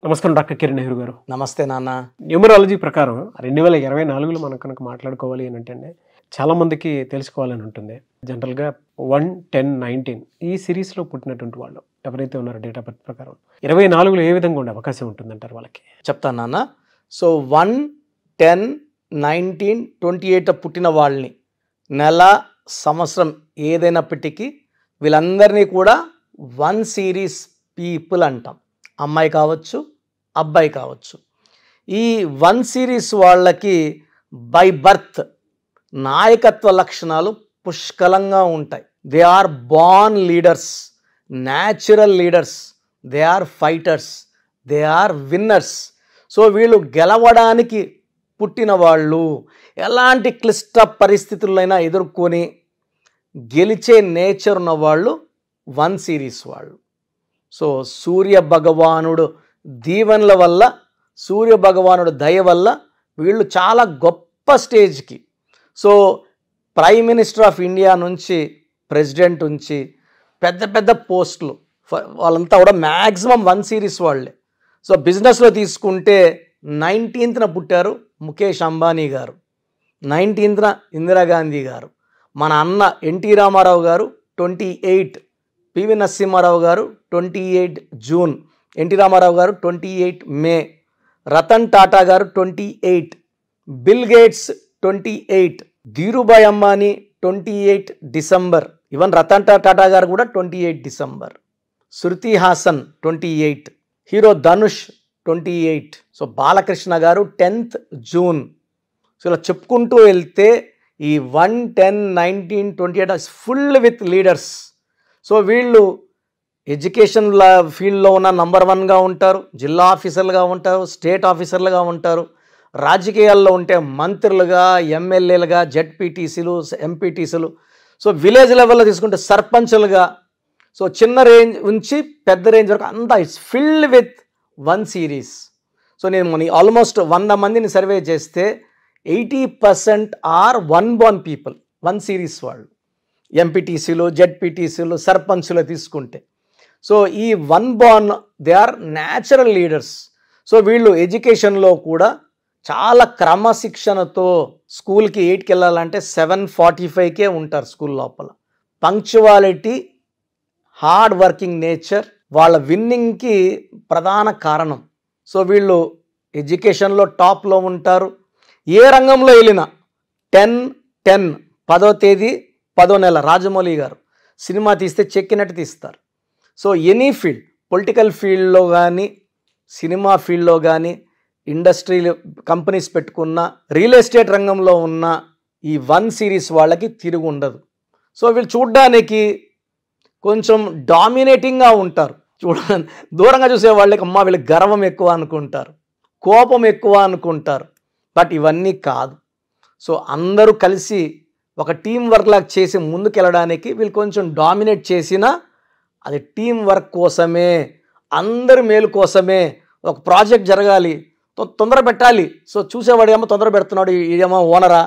నమస్కారం డాక్టర్ కిరణ్ నెహ్రూ గారు. నమస్తే నాన్న. న్యూమరాలజీ ప్రకారం 2024లో మనం కనుక మాట్లాడుకోవాలి అని అంటే చాలామందికి తెలుసుకోవాలని ఉంటుంది. జనరల్గా 1, 10, 19 ఈ సిరీస్లో పుట్టినటువంటి వాళ్ళు ఎవరైతే ఉన్నారో డేట్ ఆఫ్ బర్త్ ప్రకారం 24లో ఏ విధంగా ఉండే అవకాశం ఉంటుందంటారు వాళ్ళకి? చెప్తాను నాన్న. సో 1, 10, 19, 28 పుట్టిన వాళ్ళని నెల సంవత్సరం ఏదైనప్పటికీ వీళ్ళందరినీ కూడా 1 సిరీస్ పీపుల్ అంటాం. అమ్మాయి కావచ్చు, అబ్బాయి కావచ్చు. ఈ 1 సిరీస్ వాళ్ళకి బై బర్త్ నాయకత్వ లక్షణాలు పుష్కలంగా ఉంటాయి. They are born leaders, natural leaders, they are fighters, they are winners. So వీళ్ళు గెలవడానికి పుట్టిన వాళ్ళు, ఎలాంటి క్లిష్ట పరిస్థితులైనా ఎదుర్కొని గెలిచే నేచర్ ఉన్న వాళ్ళు 1 సిరీస్ వాళ్ళు. సో సూర్య భగవానుడు దీవెనల వల్ల, సూర్య భగవానుడు దయ వల్ల వీళ్ళు చాలా గొప్ప స్టేజ్కి, so prime minister of India నుంచి ప్రెసిడెంట్ నుంచి పెద్ద పెద్ద పోస్టులు వాళ్ళంతా కూడా మ్యాక్సిమం 1 సిరీస్ వాళ్ళే. సో బిజినెస్లో తీసుకుంటే 19th పుట్టారు ముఖేష్ అంబానీ గారు, 19th ఇందిరాగాంధీ గారు, మన అన్న ఎన్టీ రామారావు గారు 28, పివి నరసింహారావు గారు 28 జూన్, ఎన్టీ రామారావు గారు 28 మే, రతన్ టాటా గారు 28, Bill Gates 28, Dhirubhai Ambani 28 December, even Ratan Tata గారు కూడా 28 December, Shruti Haasan 28, hero Dhanush 28, so Balakrishna గారు 10th జూన్. సో ఇలా చెప్పుకుంటూ వెళ్తే ఈ 1, 10, 19, 28 ఫుల్ విత్ లీడర్స్. సో వీళ్ళు ఎడ్యుకేషన్ ఫీల్డ్లో ఉన్న నంబర్ 1గా ఉంటారు, జిల్లా ఆఫీసర్లుగా ఉంటారు, స్టేట్ ఆఫీసర్లుగా ఉంటారు, రాజకీయాల్లో ఉంటే మంత్రులుగా, ఎమ్మెల్యేలుగా, జెడ్పీటీసీలు, ఎంపీటీసీలు, సో విలేజ్ లెవెల్లో తీసుకుంటే సర్పంచులుగా, సో చిన్న రేంజ్ నుంచి పెద్ద రేంజ్ వరకు అంతా it's filled with 1 series. So నేను ఆల్మోస్ట్ 100 మందిని సర్వే చేస్తే 80% ఆర్ 1 born పీపుల్, 1 సిరీస్ వాళ్ళు. ఎంపీటీసీలు, జెడ్పీటీసీలు, సర్పంచులు తీసుకుంటే సో ఈ 1 born they are natural leaders. So వీళ్ళు ఎడ్యుకేషన్లో కూడా చాలా క్రమశిక్షణతో, స్కూల్కి 8కి వెళ్ళాలంటే 7:45కే ఉంటారు స్కూల్ లోపల. పంక్చువాలిటీ, హార్డ్ వర్కింగ్ నేచర్ వాళ్ళ విన్నింగ్కి ప్రధాన కారణం. సో వీళ్ళు ఎడ్యుకేషన్లో టాప్లో ఉంటారు. ఏ రంగంలో వెళ్ళినా 10/10 10వ తేదీ 10వ నెల రాజమౌళి గారు సినిమా తీస్తే చెక్కినట్టు తీస్తారు. సో ఎనీ ఫీల్డ్, పొలిటికల్ ఫీల్డ్లో కానీ, సినిమా ఫీల్డ్లో కానీ, ఇండస్ట్రీలో కంపెనీస్ పెట్టుకున్న, రియల్ ఎస్టేట్ రంగంలో ఉన్న ఈ 1 సిరీస్ వాళ్ళకి తిరుగు ఉండదు. సో వీళ్ళు చూడ్డానికి కొంచెం డామినేటింగ్గా ఉంటారు. దూరంగా చూసే వాళ్ళకి అమ్మ వీళ్ళకి గర్వం ఎక్కువ అనుకుంటారు, కోపం ఎక్కువ అనుకుంటారు. బట్ ఇవన్నీ కాదు. సో అందరూ కలిసి ఒక టీం వర్క్ లాగా చేసి ముందుకెళ్ళడానికి వీళ్ళు కొంచెం డామినేట్ చేసినా అది టీం వర్క్ కోసమే, అందరి మేలు కోసమే. ఒక ప్రాజెక్ట్ జరగాలి, తొందర పెట్టాలి. సో చూసేవాడు ఏమో తొందర పెడుతున్నాడు, ఇదేమో ఓనరా,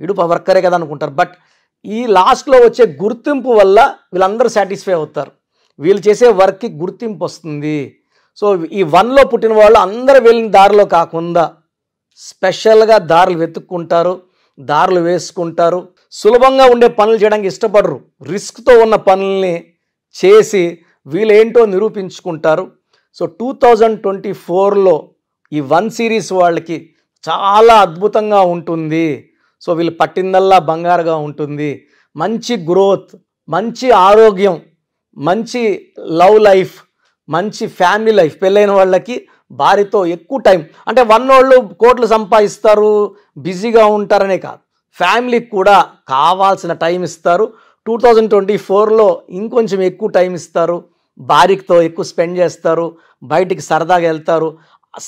ఇడు వర్కరే కదా అనుకుంటారు. బట్ ఈ లాస్ట్లో వచ్చే గుర్తింపు వల్ల వీళ్ళందరూ సాటిస్ఫై అవుతారు, వీళ్ళు చేసే వర్క్కి గుర్తింపు వస్తుంది. సో ఈ 1లో పుట్టిన వాళ్ళు అందరూ వెళ్ళిన దారిలో కాకుండా స్పెషల్గా దారులు వెతుక్కుంటారు, దారులు వేసుకుంటారు. సులభంగా ఉండే పనులు చేయడానికి ఇష్టపడరు, రిస్క్తో ఉన్న పనుల్ని చేసి వీళ్ళేంటో నిరూపించుకుంటారు. సో 2024లో ఈ 1 సిరీస్ వాళ్ళకి చాలా అద్భుతంగా ఉంటుంది. సో వీళ్ళు పట్టిందల్లా బంగారుగా ఉంటుంది. మంచి గ్రోత్, మంచి ఆరోగ్యం, మంచి లవ్ లైఫ్, మంచి ఫ్యామిలీ లైఫ్. పెళ్ళైన వాళ్ళకి భార్యతో ఎక్కువ టైం, అంటే 1 వాళ్ళు కోట్లు సంపాదిస్తారు, బిజీగా ఉంటారనే కాదు, ఫ్యామిలీకి కూడా కావాల్సిన టైం ఇస్తారు. 2024లో ఇంకొంచెం ఎక్కువ టైం ఇస్తారు, భార్యతో ఎక్కువ స్పెండ్ చేస్తారు, బయటికి సరదాగా వెళ్తారు.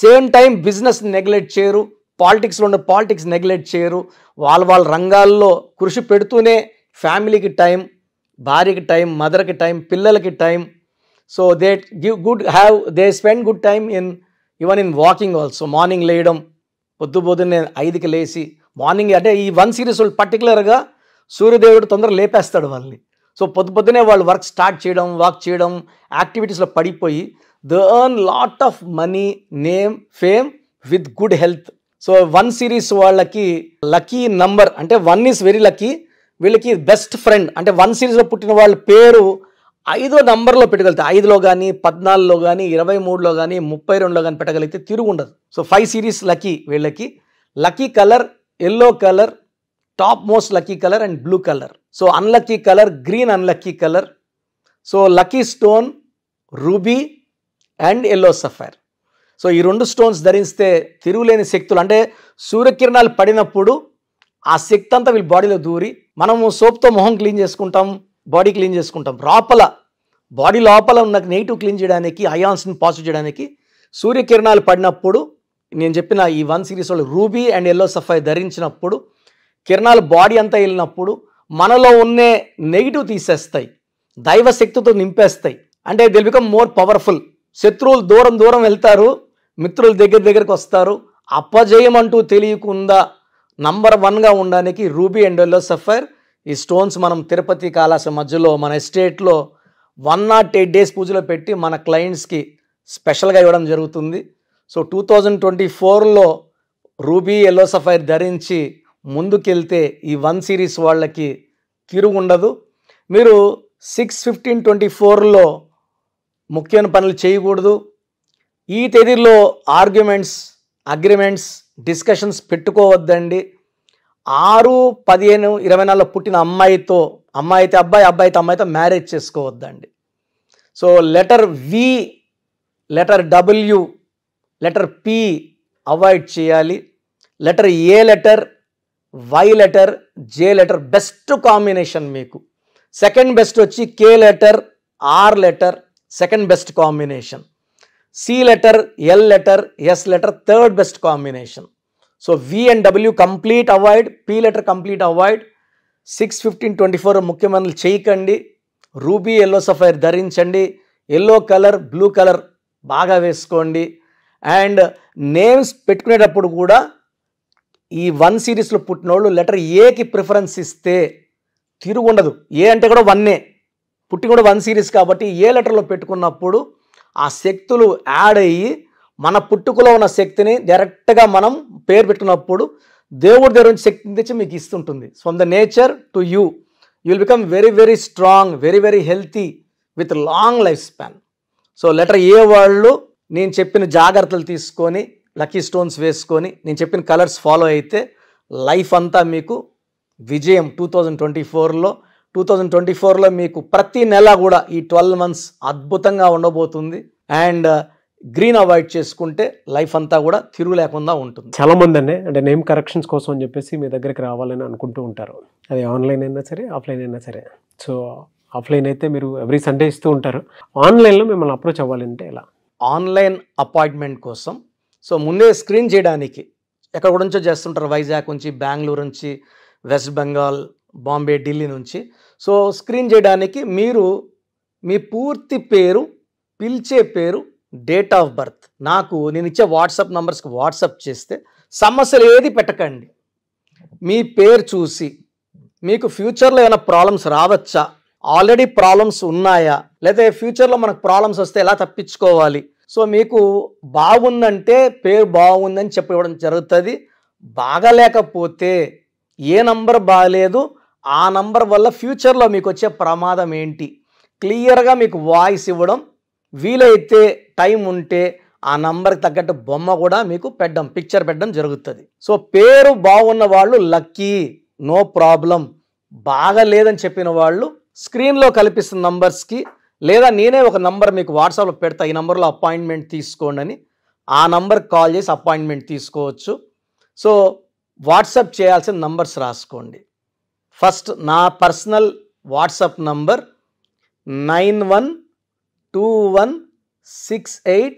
సేమ్ టైం బిజినెస్ నెగ్లెక్ట్ చేయరు, పాలిటిక్స్లో ఉండే పాలిటిక్స్ నెగ్లెక్ట్ చేయరు. వాళ్ళ రంగాల్లో కృషి పెడుతూనే ఫ్యామిలీకి టైం, భార్యకి టైం, మదర్కి టైం, పిల్లలకి time. So they they spend good time even in walking also. Morning లేయడం, పొద్దున్నే 5కి లేచి మార్నింగ్, అంటే ఈ 1 సిరీస్ వాళ్ళు పర్టికులర్గా సూర్యదేవుడు తొందరగా లేపేస్తాడు వాళ్ళని. సో పొద్దునే వాళ్ళు వర్క్ స్టార్ట్ చేయడం, వాక్ చేయడం, యాక్టివిటీస్లో పడిపోయి they earn lot of money, name, fame with good health. So 1 series వాళ్ళకి లక్కీ నంబర్ అంటే 1 ఈస్ వెరీ లక్కీ. వీళ్ళకి బెస్ట్ ఫ్రెండ్ అంటే 1 సిరీస్లో పుట్టిన వాళ్ళ పేరు 5వ నంబర్లో పెట్టగలిగితే 5లో కానీ 14లో కానీ 23లో కానీ 32లో కానీ పెట్టగలిగితే తిరుగు ఉండదు. సో 5 సిరీస్ లక్కీ వీళ్ళకి. Lucky colour yellow colour, top most lucky colour and blue colour. So unlucky colour green, unlucky colour. So lucky stone ruby and yellow sapphire. So ఈ 2 స్టోన్స్ ధరిస్తే తిరుగులేని శక్తులు అంటే సూర్యకిరణాలు పడినప్పుడు ఆ శక్తి అంతా వీళ్ళ బాడీలో దూరి, మనము సోప్తో మొహం క్లీన్ చేసుకుంటాం, బాడీ క్లీన్ చేసుకుంటాం, బాడీ లోపల ఉన్న నెగిటివ్ క్లీన్ చేయడానికి, అయాన్స్ని పాజిటివ్ చేయడానికి సూర్యకిరణాలు పడినప్పుడు నేను చెప్పిన ఈ 1 సిరీస్ వాళ్ళు రూబీ అండ్ ఎల్లో సఫైర్ ధరించినప్పుడు కిరణాలు బాడీ అంతా వెళ్ళినప్పుడు మనలో ఉన్నే నెగిటివ్ తీసేస్తాయి, దైవ శక్తితో నింపేస్తాయి. అంటే దిల్ బికమ్ మోర్ పవర్ఫుల్. శత్రువులు దూరం దూరం వెళ్తారు, మిత్రులు దగ్గరికి వస్తారు. అపజయం అంటూ తెలియకుండా నంబర్ 1గా ఉండడానికి రూబీ అండ్ ఎల్లో సఫైర్ ఈ స్టోన్స్ మనం తిరుపతి కాళాశ్రీ మధ్యలో మన ఎస్టేట్లో 108 డేస్ పూజలో పెట్టి మన క్లయింట్స్కి స్పెషల్గా ఇవ్వడం జరుగుతుంది. సో 2024లో రూబీ ఎల్లో సఫైర్ ధరించి ముందుకెళ్తే ఈ 1 సిరీస్ వాళ్ళకి తిరుగుండదు. మీరు 6/15/24లో ముఖ్యమైన పనులు చేయకూడదు. ఈ తేదీలో ఆర్గ్యుమెంట్స్, అగ్రిమెంట్స్, డిస్కషన్స్ పెట్టుకోవద్దండి. 6/15/24లో పుట్టిన అమ్మాయి అయితే అబ్బాయి, అయితే అమ్మాయితో మ్యారేజ్ చేసుకోవద్దండి. So letter V, letter W, letter P avoid చేయాలి. Letter A letter, Y letter, J letter best combination మీకు. సెకండ్ బెస్ట్ వచ్చి K letter, R letter second best combination. C letter, L letter, S letter third best combination. So V and W complete avoid, P letter complete avoid. 6/15/24 ముఖ్యమంత్రులు చేయకండి. Ruby yellow sapphire ధరించండి. Yellow colour, blue colour బాగా వేసుకోండి. And names పెట్టుకునేటప్పుడు కూడా ఈ 1 సిరీస్లో పుట్టిన వాళ్ళు లెటర్ ఏకి ప్రిఫరెన్స్ ఇస్తే తిరుగు ఉండదు. ఏ అంటే కూడా 1ఏ, పుట్టి కూడా 1 సిరీస్ కాబట్టి ఏ లెటర్లో పెట్టుకున్నప్పుడు ఆ శక్తులు యాడ్ అయ్యి మన పుట్టుకలో ఉన్న శక్తిని డైరెక్ట్గా మనం పేరు పెట్టుకున్నప్పుడు దేవుడి దగ్గర నుంచి శక్తిని తెచ్చి మీకు ఇస్తుంటుంది. From the nature to you will become very very strong, very very healthy with long life span. So letter ఏ వాళ్ళు నేను చెప్పిన జాగ్రత్తలు తీసుకొని లక్కీ స్టోన్స్ వేసుకొని నేను చెప్పిన కలర్స్ ఫాలో అయితే లైఫ్ అంతా మీకు విజయం. 2024లో మీకు ప్రతి నెల కూడా ఈ 12 months అద్భుతంగా ఉండబోతుంది. అండ్ గ్రీన్ అవాయిడ్ చేసుకుంటే లైఫ్ అంతా కూడా తిరుగు లేకుండా ఉంటుంది. చాలా మంది అంటే నేమ్ కరెక్షన్స్ కోసం అని చెప్పేసి మీ దగ్గరికి రావాలని అనుకుంటూ ఉంటారు. అది ఆన్లైన్ అయినా సరే, ఆఫ్లైన్ అయినా సరే. సో ఆఫ్లైన్ అయితే మీరు ఎవ్రీ సండే ఇస్తూ ఉంటారు. ఆన్లైన్లో మిమ్మల్ని అప్రోచ్ అవ్వాలంటే ఎలా? ఆన్లైన్ అపాయింట్మెంట్ కోసం సో ముందే స్క్రీన్ చేయడానికి ఎక్కడ నుంచో చేస్తుంటారు, వైజాగ్ నుంచి, బెంగళూరు నుంచి, వెస్ట్ బెంగాల్, బాంబే, ఢిల్లీ నుంచి. సో స్క్రీన్ చేయడానికి మీరు మీ పూర్తి పేరు, పిలిచే పేరు, డేట్ ఆఫ్ బర్త్ నేను ఇచ్చే వాట్సాప్ నంబర్స్కి వాట్సాప్ చేస్తే సమస్యలు ఏది పెట్టకండి. మీ పేరు చూసి మీకు ఫ్యూచర్లో ఏమైనా ప్రాబ్లమ్స్ రావచ్చా, ఆల్రెడీ ప్రాబ్లమ్స్ ఉన్నాయా, లేదా ఫ్యూచర్లో మనకు ప్రాబ్లమ్స్ వస్తే ఎలా తప్పించుకోవాలి. సో మీకు బాగుందంటే పేరు బాగుందని చెప్పడం జరుగుతుంది. బాగలేకపోతే ఏ నంబర్ బాగలేదు, ఆ నంబర్ వల్ల ఫ్యూచర్లో మీకు వచ్చే ప్రమాదం ఏంటి క్లియర్గా మీకు వాయిస్ ఇవ్వడం, వీలైతే టైం ఉంటే ఆ నంబర్కి తగ్గట్టు బొమ్మ కూడా మీకు పిక్చర్ పెట్టడం జరుగుతుంది. సో పేరు బాగున్న వాళ్ళు లక్కీ, నో ప్రాబ్లం. బాగలేదని చెప్పిన వాళ్ళు స్క్రీన్లో కల్పిస్తున్న నంబర్స్కి, లేదా నేనే ఒక నంబర్ మీకు వాట్సాప్లో పెడతా, ఈ నంబర్లో అపాయింట్మెంట్ తీసుకోండి అని, ఆ నంబర్కి కాల్ చేసి అపాయింట్మెంట్ తీసుకోవచ్చు. సో వాట్సాప్ చేయాల్సిన నంబర్స్ రాసుకోండి. ఫస్ట్ నా పర్సనల్ వాట్సాప్ నంబర్ 9121685513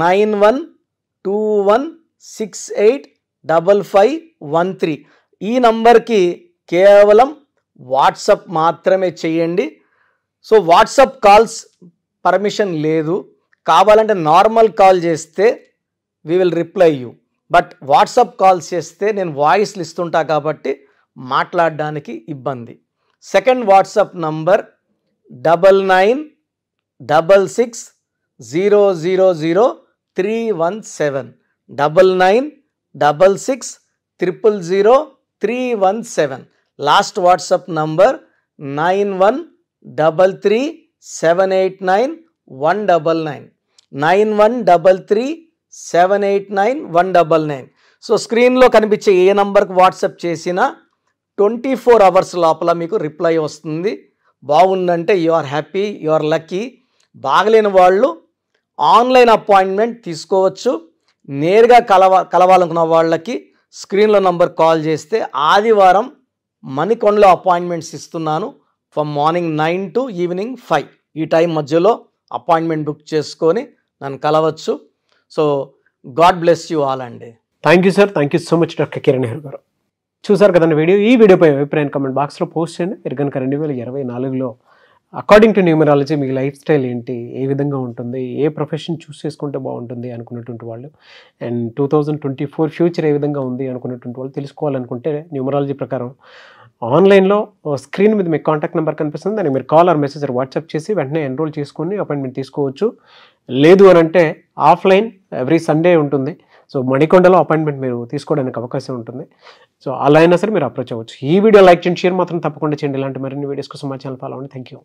9121685513. ఈ నంబర్కి కేవలం వాట్సాప్ మాత్రమే చేయండి. సో వాట్సాప్ కాల్స్ పర్మిషన్ లేదు, కావాలంటే నార్మల్ కాల్ చేస్తే we will reply you. But WhatsApp calls చేస్తే నేను వాయిస్లు ఇస్తుంటా కాబట్టి మాట్లాడడానికి ఇబ్బంది. Second WhatsApp number 99 9966000317 9966000317. Last WhatsApp number 9133789199 9133789199. So స్క్రీన్లో కనిపించే ఏ నంబర్కి వాట్సాప్ చేసినా 24 అవర్స్ లోపల మీకు రిప్లై వస్తుంది. బాగుందంటే you are happy, you are lucky. బాగలేని వాళ్ళు ఆన్లైన్ అపాయింట్మెంట్ తీసుకోవచ్చు. నేరుగా కలవాలనుకున్న వాళ్ళకి స్క్రీన్లో నంబర్ కాల్ చేస్తే ఆదివారం మణికొండలో అపాయింట్మెంట్స్ ఇస్తున్నాను. ఫ్రమ్ మార్నింగ్ 9 to ఈవినింగ్ 5 ఈ టైం మధ్యలో అపాయింట్మెంట్ బుక్ చేసుకొని నన్ను కలవచ్చు. So god bless you all అండి. Thank you sir, thank you so much doctor Kiran Nehru garu. చూసారు కదండి వీడియో. ఈ వీడియోపై అభిప్రాయం కామెంట్ బాక్స్లో పోస్ట్ చేయండి. మీరు కనుక 2024లో అకార్డింగ్ టు న్యూమరాలజీ మీ లైఫ్ స్టైల్ ఏంటి, ఏ విధంగా ఉంటుంది, ఏ ప్రొఫెషన్ చూస్ చేసుకుంటే బాగుంటుంది అనుకున్నటువంటి వాళ్ళు, అండ్ 2024 ఫ్యూచర్ ఏ విధంగా ఉంది అనుకున్నటువంటి వాళ్ళు తెలుసుకోవాలనుకుంటే న్యూమరాలజీ ప్రకారం ఆన్లైన్లో స్క్రీన్ మీద మీకు కాంటాక్ట్ నెంబర్ కనిపిస్తుంది. దానికి మీరు కాల్ ఆర్ మెసేజ్ వాట్సాప్ చేసి వెంటనే ఎన్రోల్ చేసుకొని అపాయింట్మెంట్ తీసుకోవచ్చు. లేదు అని అంటే ఆఫ్లైన్ ఎవ్రీ సండే ఉంటుంది. సో మణికొండలో అపాయింట్మెంట్ మీరు తీసుకోవడానికి అవకాశం ఉంటుంది. సో అలా అయినా సరే మీరు అప్రోచ్ అవ్వచ్చు. ఈ వీడియో లైక్ చేయండి, షేర్ మాత్రం తప్పకుండా చేయండి. ఇలాంటి మరిన్ని వీడియోస్ కోసం మా ఛానల్ ఫాలో అవ్వండి. Thank you.